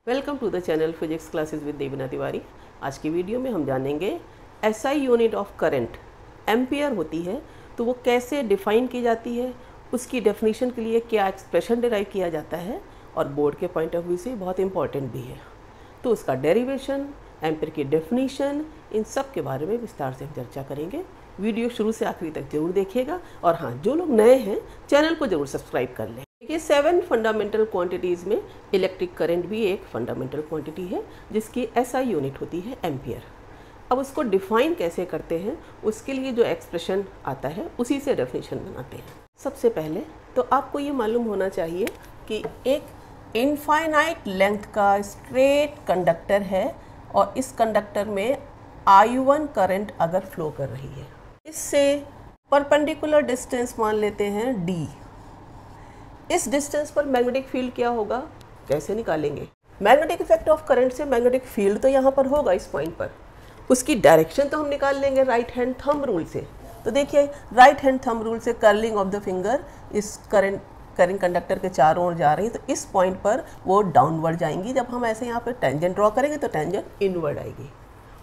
Welcome to the channel physics classes with Devina Tiwari. आज की video में हम जानेंगे SI unit of current ampere होती है तो वो कैसे डिफाइन की जाती है, उसकी डेफिनेशन के लिए क्या एक्सप्रेशन डिराइव किया जाता है और बोर्ड के पॉइंट ऑफ व्यू से बहुत इंपॉर्टेंट भी है। तो उसका डेरिवेशन, एम्पियर की डेफिनेशन, इन सब के बारे में विस्तार से हम चर्चा करेंगे। वीडियो शुरू से आखिरी तक जरूर देखिएगा और हाँ, जो लोग नए हैं चैनल को जरूर सब्सक्राइब कर लें। देखिए 7 फंडामेंटल क्वांटिटीज़ में इलेक्ट्रिक करंट भी एक फंडामेंटल क्वांटिटी है जिसकी एसआई यूनिट होती है एम्पियर। अब उसको डिफाइन कैसे करते हैं, उसके लिए जो एक्सप्रेशन आता है उसी से डेफिनेशन बनाते हैं। सबसे पहले तो आपको ये मालूम होना चाहिए कि एक इनफाइनाइट लेंथ का स्ट्रेट कंडक्टर है और इस कंडक्टर में I1 करंट अगर फ्लो कर रही है, इससे परपेंडिकुलर डिस्टेंस मान लेते हैं d। इस डिस्टेंस पर मैग्नेटिक फील्ड क्या होगा, कैसे निकालेंगे? मैग्नेटिक इफेक्ट ऑफ करंट से मैग्नेटिक फील्ड तो यहाँ पर होगा इस पॉइंट पर, उसकी डायरेक्शन तो हम निकाल लेंगे राइट हैंड थंब रूल से। तो देखिए राइट हैंड थंब रूल से कर्लिंग ऑफ द फिंगर इस करंट कंडक्टर के चारों ओर जा रही है, तो इस पॉइंट पर वो डाउनवर्ड जाएंगी। जब हम ऐसे यहाँ पे टेंजेंट ड्रॉ करेंगे तो टेंजेंट इनवर्ड आएगी।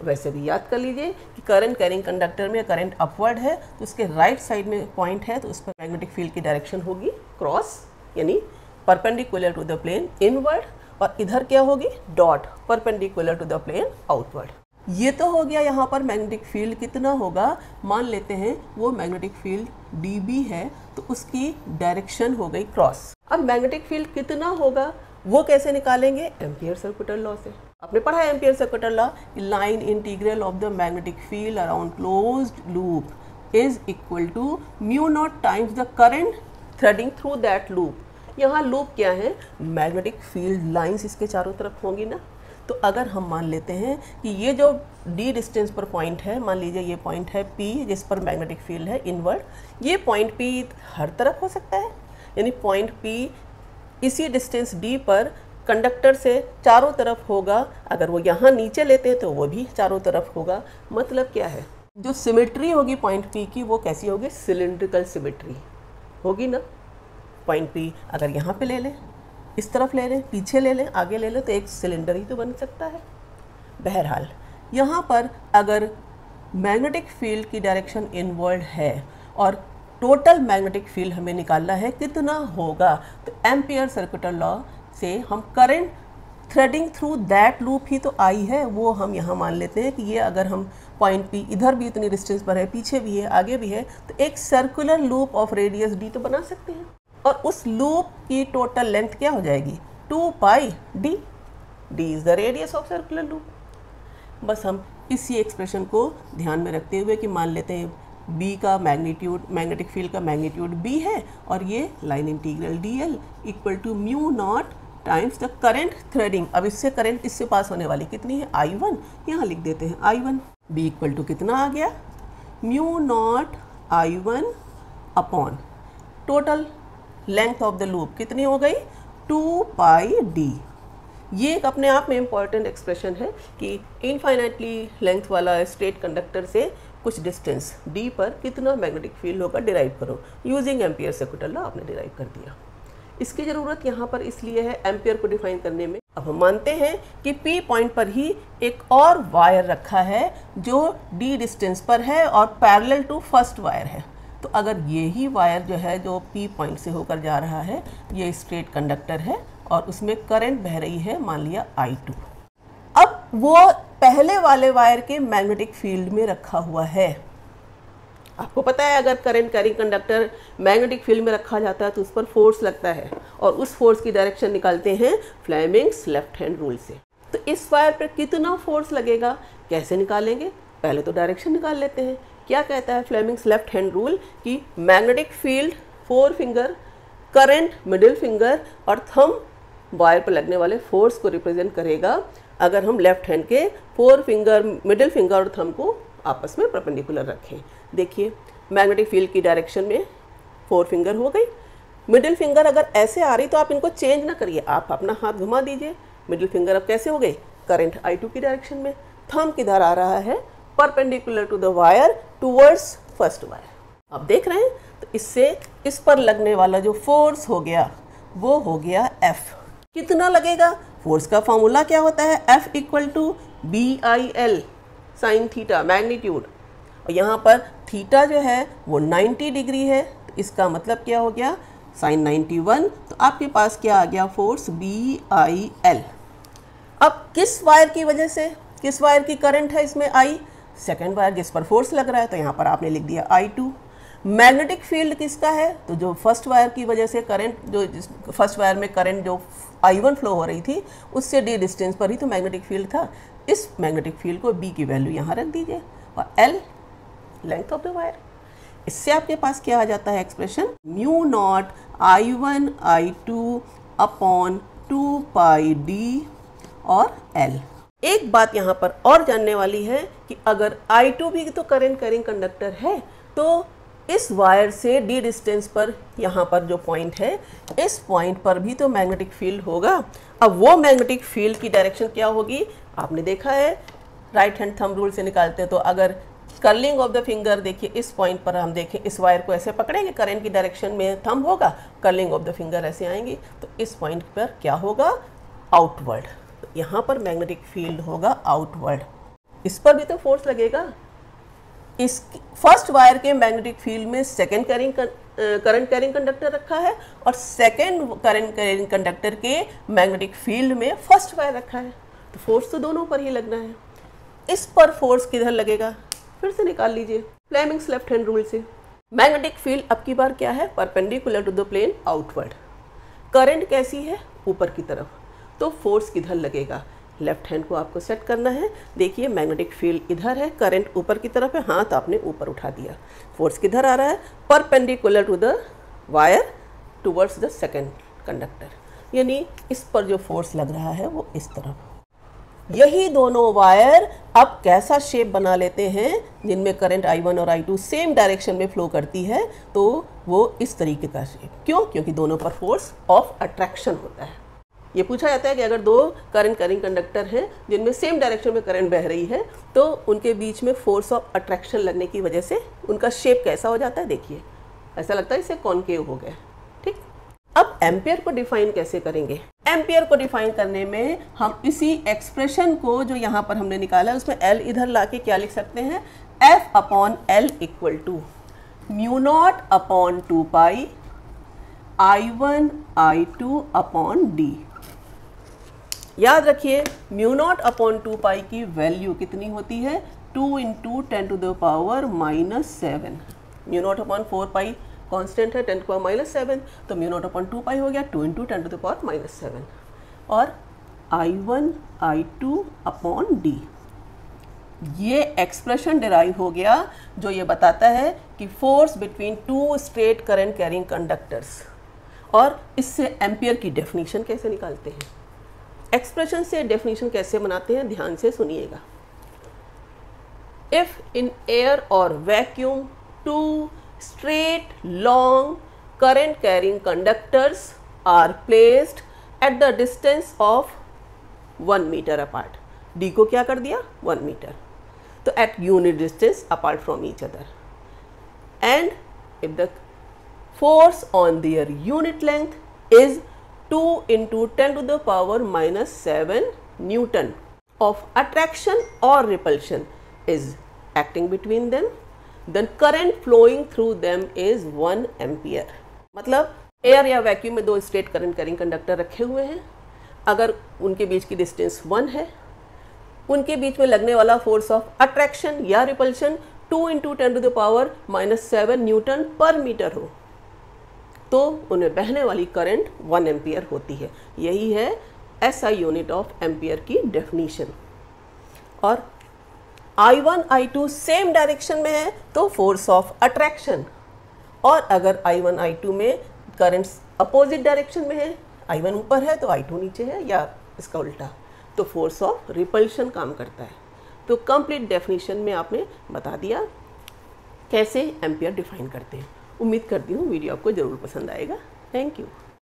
वैसे भी याद कर लीजिए कि करंट कैरिंग कंडक्टर में करंट अपवर्ड है तो उसके राइट साइड में पॉइंट है तो उस पर मैग्नेटिक फील्ड की डायरेक्शन होगी क्रॉस, यानी perpendicular to the plane inward, और इधर क्या होगी dot, perpendicular to the plane outward. ये तो हो गया यहाँ पर मैग्नेटिक फील्ड कितना होगा, मान लेते हैं वो मैग्नेटिक फील्ड dB है तो उसकी डायरेक्शन हो गई क्रॉस। अब मैग्नेटिक फील्ड कितना होगा वो कैसे निकालेंगे, एम्पियर सर्कुलर लॉ से। आपने पढ़ा है Ampere circular law, line integral of the magnetic field around closed loop is equal to mu naught times the current threading through that loop. यहाँ लूप क्या है, मैग्नेटिक फील्ड लाइंस इसके चारों तरफ होंगी ना। तो अगर हम मान लेते हैं कि ये जो d डिस्टेंस पर पॉइंट है, मान लीजिए ये पॉइंट है P जिस पर मैग्नेटिक फील्ड है इनवर्ड, ये पॉइंट P हर तरफ हो सकता है, यानी पॉइंट P इसी डिस्टेंस d पर कंडक्टर से चारों तरफ होगा। अगर वो यहाँ नीचे लेते हैं तो वो भी चारों तरफ होगा। मतलब क्या है, जो सिमेट्री होगी पॉइंट P की वो कैसी होगी, सिलिंड्रिकल सिमेट्री होगी ना। पॉइंट P अगर यहाँ पे ले लें, इस तरफ ले लें, पीछे ले लें, आगे ले लें, तो एक सिलेंडर ही तो बन सकता है। बहरहाल यहाँ पर अगर मैग्नेटिक फील्ड की डायरेक्शन इनवर्ड है और टोटल मैग्नेटिक फील्ड हमें निकालना है कितना होगा, तो एम्पियर सर्कुलर लॉ से हम current threading through that loop ही तो आई है, वो हम यहाँ मान लेते हैं कि ये अगर हम पॉइंट P इधर भी इतनी डिस्टेंस पर है, पीछे भी है, आगे भी है, तो एक circular loop of radius d तो बना सकते हैं। और उस लूप की टोटल लेंथ क्या हो जाएगी, 2 पाई d। d is the radius of circular loop. बस हम इसी एक्सप्रेशन को ध्यान में रखते हुए कि मान लेते हैं b का मैग्नीट्यूड, मैग्नेटिक फील्ड का मैग्नीट्यूड b है और ये line integral dl equal to mu naught times the current threading. अब इससे करंट इससे पास होने वाली कितनी है, I1, यहाँ लिख देते हैं I1। b इक्वल टू कितना आ गया, mu naught I1 upon total length of the loop कितनी हो गई, 2 पाई d। ये एक अपने आप में इम्पॉर्टेंट एक्सप्रेशन है कि इनफाइनाइटली लेंथ वाला स्ट्रेट कंडक्टर से कुछ डिस्टेंस d पर कितना मैग्नेटिक फील्ड होगा डिराइव करो। यूजिंग एम्पियर सर्कुलर लॉ आपने डिराइव कर दिया। इसकी ज़रूरत यहाँ पर इसलिए है एम्पियर को डिफाइन करने में। अब हम मानते हैं कि P पॉइंट पर ही एक और वायर रखा है जो d डिस्टेंस पर है और पैरेलल टू फर्स्ट वायर है। तो अगर ये ही वायर जो है जो P पॉइंट से होकर जा रहा है, ये स्ट्रेट कंडक्टर है और उसमें करंट बह रही है, मान लिया I2। अब वो पहले वाले वायर के मैग्नेटिक फील्ड में रखा हुआ है। आपको पता है अगर current carrying conductor magnetic field में रखा जाता है तो उस पर फोर्स लगता है और उस फोर्स की डायरेक्शन निकालते हैं फ्लेमिंग्स लेफ्ट हैंड रूल से। तो इस वायर पर कितना फोर्स लगेगा, कैसे निकालेंगे, पहले तो डायरेक्शन निकाल लेते हैं। क्या कहता है फ्लेमिंग्स लेफ्ट हैंड रूल कि magnetic field 4 finger, current middle finger और थंब वायर पर लगने वाले फोर्स को रिप्रेजेंट करेगा। अगर हम लेफ्ट हैंड के 4 फिंगर, मिडिल फिंगर और थंब को आपस में परपेंडिकुलर रखें, देखिए मैग्नेटिक फील्ड की डायरेक्शन में 4 फिंगर हो गई। मिडिल फिंगर अगर ऐसे आ रही तो आप इनको चेंज ना करिए, आप अपना हाथ घुमा दीजिए। मिडिल फिंगर अब कैसे हो गई, करंट I2 की डायरेक्शन में। थंब किधर आ रहा है, perpendicular to the wire towards first wire. अब देख रहे हैं, तो इससे इस पर लगने वाला जो फोर्स हो गया वो हो गया F। कितना लगेगा, फोर्स का फॉर्मूला क्या होता है, F equal to BIL sine theta magnitude, और यहाँ पर थीटा जो है वो 90 डिग्री है, तो इसका मतलब क्या हो गया साइन 91, तो आपके पास क्या आ गया फोर्स BIL। अब किस वायर की वजह से, किस वायर की करंट है इसमें I, सेकेंड वायर जिस पर फोर्स लग रहा है, तो यहाँ पर आपने लिख दिया I2। मैग्नेटिक फील्ड किसका है, तो जो फर्स्ट वायर की वजह से करंट, जो फर्स्ट वायर में करंट जो I1 फ्लो हो रही थी उससे d डिस्टेंस पर ही तो मैग्नेटिक फील्ड था, इस मैग्नेटिक फील्ड को B की वैल्यू यहाँ रख दीजिए, और L length of the wire. इससे आपके पास क्या आ जाता है expression, mu naught I1 I2 upon 2 पाई d और L। एक बात यहाँ पर और जानने वाली है कि अगर I2 भी तो करंट कैरिंग कंडक्टर है, तो इस वायर से d डिस्टेंस पर यहाँ पर जो पॉइंट है, इस पॉइंट पर भी तो मैग्नेटिक फील्ड होगा। अब वो मैग्नेटिक फील्ड की डायरेक्शन क्या होगी, आपने देखा है राइट हैंड थंब रूल से निकालते हैं, तो अगर कर्लिंग ऑफ द फिंगर देखिए इस पॉइंट पर हम देखें, इस वायर को ऐसे पकड़ेंगे, करंट की डायरेक्शन में थंब होगा, कर्लिंग ऑफ द फिंगर ऐसे आएंगी, तो इस पॉइंट पर क्या होगा, आउटवर्ड, तो यहाँ पर मैग्नेटिक फील्ड होगा आउटवर्ड। इस पर भी तो फोर्स लगेगा। इस फर्स्ट वायर के मैग्नेटिक फील्ड में सेकेंड करंट कैरिंग कंडक्टर रखा है, और सेकेंड करंट कैरिंग कंडक्टर के मैग्नेटिक फील्ड में फर्स्ट वायर रखा है, तो फोर्स तो दोनों पर ही लगना है। इस पर फोर्स किधर लगेगा, फिर से निकाल लीजिए फ्लेमिंग्स लेफ्ट हैंड रूल से। मैग्नेटिक फील्ड अब की बार क्या है, perpendicular to the plane outward, current कैसी है, ऊपर की तरफ, तो फोर्स किधर लगेगा, लेफ्ट हैंड को आपको सेट करना है। देखिए मैग्नेटिक फील्ड इधर है, करंट ऊपर की तरफ है, हाथ आपने ऊपर उठा दिया, फोर्स किधर आ रहा है, perpendicular to the wire towards the second conductor, यानी इस पर जो फोर्स लग रहा है वो इस तरफ। यही दोनों वायर अब कैसा शेप बना लेते हैं, जिनमें करंट I1 और I2 सेम डायरेक्शन में फ्लो करती है, तो वो इस तरीके का शेप। क्यों, क्योंकि दोनों पर फोर्स ऑफ अट्रैक्शन होता है। ये पूछा जाता है कि अगर दो करंट कैरिंग कंडक्टर हैं जिनमें सेम डायरेक्शन में करंट बह रही है, तो उनके बीच में फोर्स ऑफ अट्रैक्शन लगने की वजह से उनका शेप कैसा हो जाता है, देखिए ऐसा लगता है इसे कॉनकेव हो गया। ठीक, अब एम्पियर को डिफाइन कैसे करेंगे, एम्पियर को डिफाइन करने में हम इसी एक्सप्रेशन को जो यहाँ पर हमने निकाला उसमें L इधर लाके क्या लिख सकते हैं, F upon L equal to mu naught upon 2 pi I1 I2 upon D। याद रखिए म्यू नॉट अपॉन 2 पाई की वैल्यू कितनी होती है, 2 into 10 to the power -7। Mu naught upon 4 pi constant है, 10 टू पावर -7, तो म्यू नॉट अपॉन 2 पाई हो गया 2 इंटू 10 टू द पावर -7, और I1 I2 अपॉन D। ये एक्सप्रेशन डिराइव हो गया जो ये बताता है कि force between two straight current carrying conductors. और इससे एम्पियर की डेफिनेशन कैसे निकालते हैं, एक्सप्रेशन से डेफिनेशन कैसे बनाते हैं, ध्यान से सुनिएगा। इफ इन एयर और vacuum two straight long current carrying conductors are placed at the distance of 1 meter apart, D को क्या कर दिया 1 मीटर, तो at unit distance apart from each other, and if the force on their unit length is 2 into 10 to the power -7 Newton of attraction or repulsion is acting between them, then current flowing through them is 1 ampere। मतलब air या vacuum में दो straight current carrying conductor रखे हुए हैं, अगर उनके बीच की डिस्टेंस 1 है, उनके बीच में लगने वाला फोर्स ऑफ अट्रैक्शन या repulsion 2 into 10 to the power -7 newton per metre हो, तो उन्हें बहने वाली करंट 1 एम्पियर होती है। यही है SI यूनिट ऑफ एम्पियर की डेफिनीशन। और I1 I2 सेम डायरेक्शन में है तो फोर्स ऑफ अट्रैक्शन, और अगर I1 I2 में करंट्स अपोजिट डायरेक्शन में है, I1 ऊपर है तो I2 नीचे है, या इसका उल्टा, तो फोर्स ऑफ रिपल्शन काम करता है। तो कंप्लीट डेफिनेशन में आपने बता दिया कैसे एम्पियर डिफाइन करते हैं। उम्मीद करती हूँ वीडियो आपको ज़रूर पसंद आएगा। Thank you.